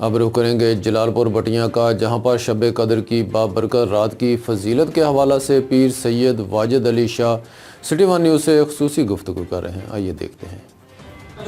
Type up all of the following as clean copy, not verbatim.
اب رخ کریں گے جلال پور بٹیاں کا، جہاں پر شب قدر کی بابرکت رات کی فضیلت کے حوالہ سے پیر سید Wajid Ali Shah city one news سے خصوصی گفتگو کر رہے ہیں۔ آئیے دیکھتے ہیں۔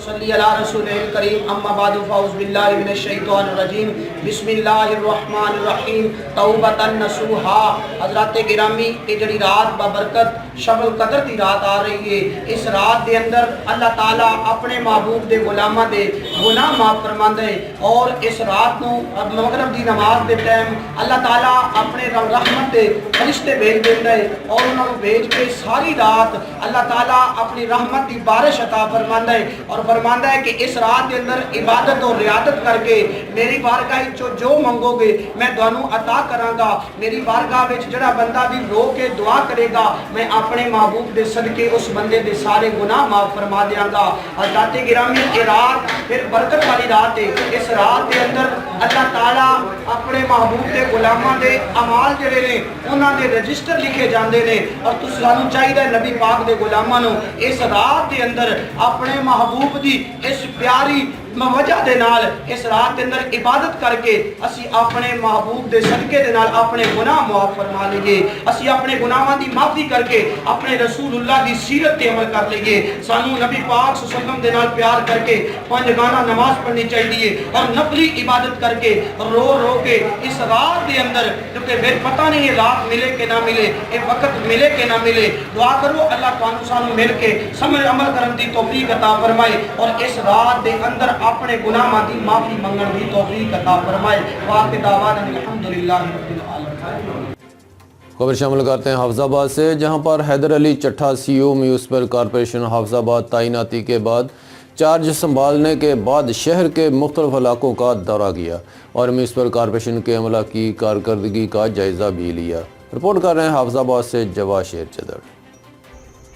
صلی علی رسول کریم، اما بعد فاعوذ باللہ من الشیطان الرجیم، بسم اللہ الرحمن الرحیم، توبۃ نصوحا۔ حضرات گرامی، یہ جڑی رات بابرکت شب القدر دی رات آ رہی ہے، اس رات دے اندر اللہ تعالیٰ اپنے محبوب دے غلاماں دے گناہ معاف فرماندا ہے، اور اس رات نو مغرب دی نماز دے ٹائم اللہ تعالیٰ اپنے رحمت دے فرشتے بھیج دیندا ہے، اور انہاں نوں بھیج کے ساری رات اللہ تعالیٰ اپنی رحمت دی بارش عطا فرماندا ہے، اور فرماندا ہے کہ اس رات کے اندر عبادت اور ریاضت کر کے میری بارگاہ جو منگو گے میں تانوں عطا کراں گا۔ میری بارگاہ وچ جڑا بندہ بھی رو کے دعا کرے گا، میں اپنے محبوب دے صدقے اس بندے دے سارے گناہ معاف فرما دیاں گا۔ حضرات گرامی، یہ رات پھر برکت والی رات ہے۔ اس رات کے اندر اللہ تعالیٰ اپنے محبوب دے غلاماں دے اعمال جڑے نے انہاں دے رجسٹر لکھے جاندے نے، اور تساں سانوں چاہیے نبی پاک دے غلاماں نوں اس رات دے اندر اپنے محبوب دی اس پیاری وجہ دے نال اس رات دے اندر عبادت کر کے اسی اپنے محبوب دے صدقے دے نال اپنے گناہ معاف فرما لئیے، اسی اپنے گناہاں دی معافی کر کے اپنے رسول اللہ دی سیرت تے عمل کر لئیے۔ سانوں نبی پاک صلی اللہ علیہ وسلم دے نال پیار کر کے پنجگانہ نماز پڑھنی چاہیے، اور نفلی عبادت کر کے رو رو کے اس رات دے اندر، کیونکہ پھر پتہ نہیں یہ رات ملے کہ نہ ملے، یہ وقت ملے کہ نہ ملے، دعا کرو اللہ تانوں سانوں مل کے سمجھ عمل کرن دی توفیق عطا فرمائے، اور اس رات دے اندر اپنے گناہ دی معافی منگن دی توفیق عطا فرمائے۔ واقع دعوانا الحمدللہ رب العالمین۔ خبر شامل کرتے ہیں حافظ آباد سے، جہاں پر حیدر علی چٹھا سی او میونسپل کارپوریشن حافظ آباد تعیناتی کے بعد چارج سنبھالنے کے بعد شہر کے مختلف علاقوں کا دورہ کیا اور میونسپل کارپوریشن کے عملہ کی کارکردگی کا جائزہ بھی لیا۔ رپورٹ کر رہے ہیں حافظ آباد سے جواہ شیر چدر۔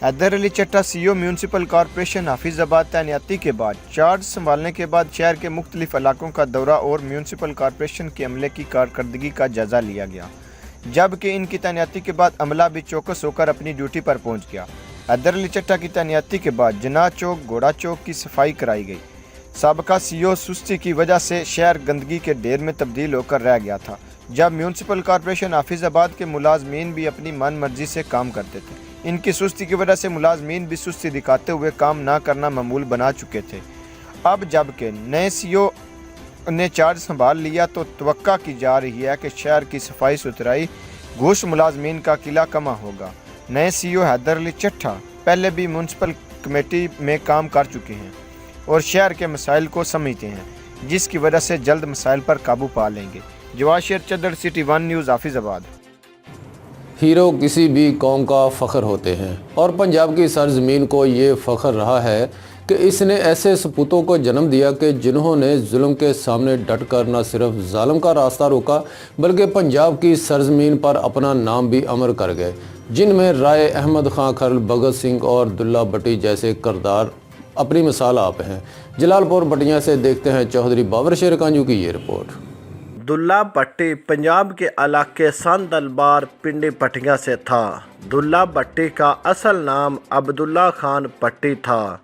حیدر علی چٹھا سی او میونسپل کارپوریشن حافظ آباد تعیناتی کے بعد چارج سنبھالنے کے بعد شہر کے مختلف علاقوں کا دورہ اور میونسپل کارپوریشن کے عملے کی کارکردگی کا جائزہ لیا گیا، جبکہ ان کی تعیناتی کے بعد عملہ بھی چوکس ہو کر اپنی ڈیوٹی پر پہنچ گیا۔ حیدر علی چٹھا کی تعیناتی کے بعد جناح چوک، گھوڑا چوک کی صفائی کرائی گئی۔ سابقہ سی او سستی کی وجہ سے شہر گندگی کے ڈھیر میں تبدیل ہو کر رہ گیا تھا، جب میونسپل کارپوریشن حافظ آباد کے ملازمین بھی اپنی من مرضی سے کام کرتے تھے۔ ان کی سستی کی وجہ سے ملازمین بھی سستی دکھاتے ہوئے کام نہ کرنا معمول بنا چکے تھے۔ اب جب کہ نئے سی او نے چارج سنبھال لیا تو توقع کی جا رہی ہے کہ شہر کی صفائی ستھرائی گوشت ملازمین کا قلعہ کما ہوگا۔ نئے سی او حیدر علی چٹھا پہلے بھی میونسپل کمیٹی میں کام کر چکے ہیں اور شہر کے مسائل کو سمجھتے ہیں، جس کی وجہ سے جلد مسائل پر قابو پا لیں گے۔ جواہ شیر چدر، سٹی ون نیوز، حافظ آباد۔ ہیرو کسی بھی قوم کا فخر ہوتے ہیں، اور پنجاب کی سرزمین کو یہ فخر رہا ہے کہ اس نے ایسے سپوتوں کو جنم دیا کہ جنہوں نے ظلم کے سامنے ڈٹ کر نہ صرف ظالم کا راستہ روکا بلکہ پنجاب کی سرزمین پر اپنا نام بھی امر کر گئے، جن میں رائے احمد خان کھرل، بھگت سنگھ اور دلہ بٹی جیسے کردار اپنی مثال آپ ہیں۔ جلال پور بٹیاں سے دیکھتے ہیں چودھری باور شیر کانجو کی یہ رپورٹ۔ دلہ بٹی پنجاب کے علاقے سندلبار پنڈی پٹیاں سے تھا۔ دلہ بٹی کا اصل نام عبداللہ خان پٹی تھا،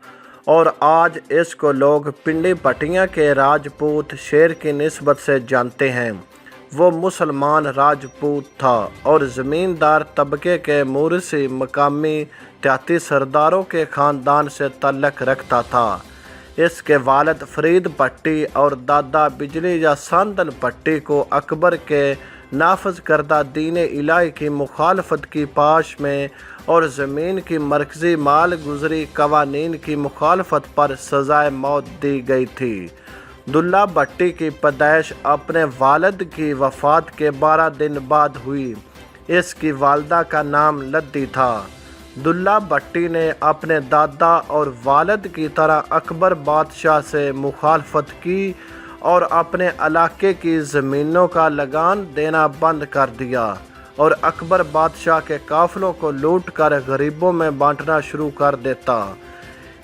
اور آج اس کو لوگ پنڈی پٹیاں کے راجپوت شیر کی نسبت سے جانتے ہیں۔ وہ مسلمان راجپوت تھا اور زمیندار طبقے کے مورثی مقامی دیہاتی سرداروں کے خاندان سے تعلق رکھتا تھا۔ اس کے والد فرید پٹی اور دادا بجلی یا ساندن پٹی کو اکبر کے نافذ کردہ دین الہی کی مخالفت کی پاش میں اور زمین کی مرکزی مال گزری قوانین کی مخالفت پر سزائے موت دی گئی تھی۔ دلہ بٹی کی پیدائش اپنے والد کی وفات کے 12 دن بعد ہوئی۔ اس کی والدہ کا نام لدی تھا۔ دلہ بٹی نے اپنے دادا اور والد کی طرح اکبر بادشاہ سے مخالفت کی اور اپنے علاقے کی زمینوں کا لگان دینا بند کر دیا اور اکبر بادشاہ کے قافلوں کو لوٹ کر غریبوں میں بانٹنا شروع کر دیتا۔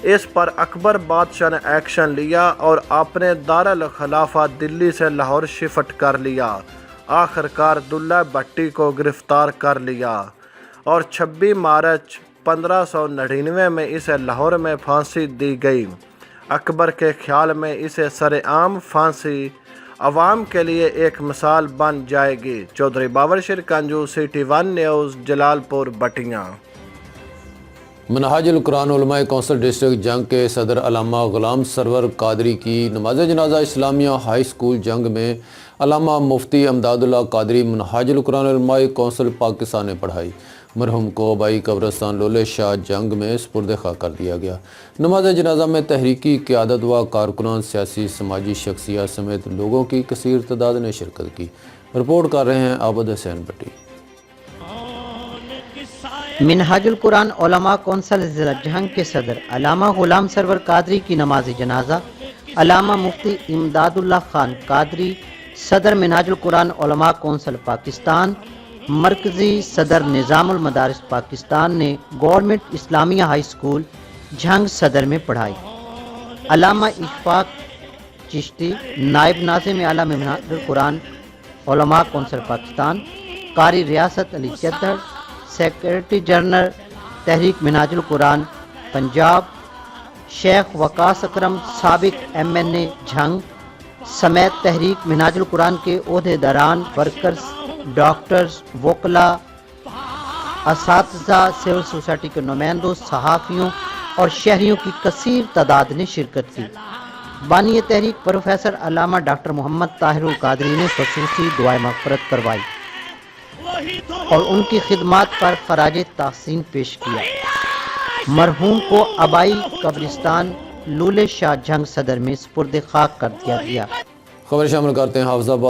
اس پر اکبر بادشاہ نے ایکشن لیا اور اپنے دارالخلافہ دلی سے لاہور شفٹ کر لیا۔ آخرکار دلہ بٹی کو گرفتار کر لیا اور 26 مارچ 1599 میں اسے لاہور میں پھانسی دی گئی۔ اکبر کے خیال میں اسے سرعام پھانسی عوام کے لیے ایک مثال بن جائے گی۔ چودھری باورشیر کنجو، CT1 نیوز، جلال پور بٹیاں۔ منہاج القرآن علماء کونسل ڈسٹرکٹ جنگ کے صدر علامہ غلام سرور قادری کی نماز جنازہ اسلامیہ ہائی سکول جنگ میں علامہ مفتی امداد اللہ قادری منہاج القرآن علماء کونسل پاکستان نے پڑھائی۔ مرحوم کو آبائی قبرستان لولے شاہ جنگ میں سپرد خاک کر دیا گیا۔ نماز جنازہ میں تحریکی قیادت و کارکنان، سیاسی سماجی شخصیات سمیت لوگوں کی کثیر تعداد نے شرکت کی۔ رپورٹ کر رہے ہیں عابد حسین بٹی۔ منہاج القرآن علماء کونسل ضلع جہنگ کے صدر علامہ غلام سرور قادری کی نماز جنازہ علامہ مفتی امداد اللہ خان قادری، صدر منہاج القرآن علماء کونسل پاکستان، مرکزی صدر نظام المدارس پاکستان نے گورنمنٹ اسلامیہ ہائی سکول جھنگ صدر میں پڑھائی۔ علامہ اشفاق چشتی، نائب ناظم اعلیٰ منہاج القرآن علماء کونسل پاکستان، قاری ریاست علی چدر، سیکریٹری جنرل تحریک منہاج القرآن پنجاب، شیخ وقاص اکرم سابق MNA جھنگ سمیت تحریک منہاج القرآن کے عہدیداران، ورکرز، ڈاکٹرز، وکلاء، اساتذہ، سول سوسائٹی کے نمائندوں، صحافیوں اور شہریوں کی کثیر تعداد نے شرکت کی۔ بانی تحریک پروفیسر علامہ ڈاکٹر محمد طاہر القادری نے خصوصی دعائے مغفرت کروائی اور ان کی خدمات پر خراج تحسین پیش کیا۔ مرحوم کو آبائی قبرستان لولے شاہ جنگ صدر میں سپرد خاک کر دیا گیا۔ خبر شامل کرتے ہیں حافظ آباد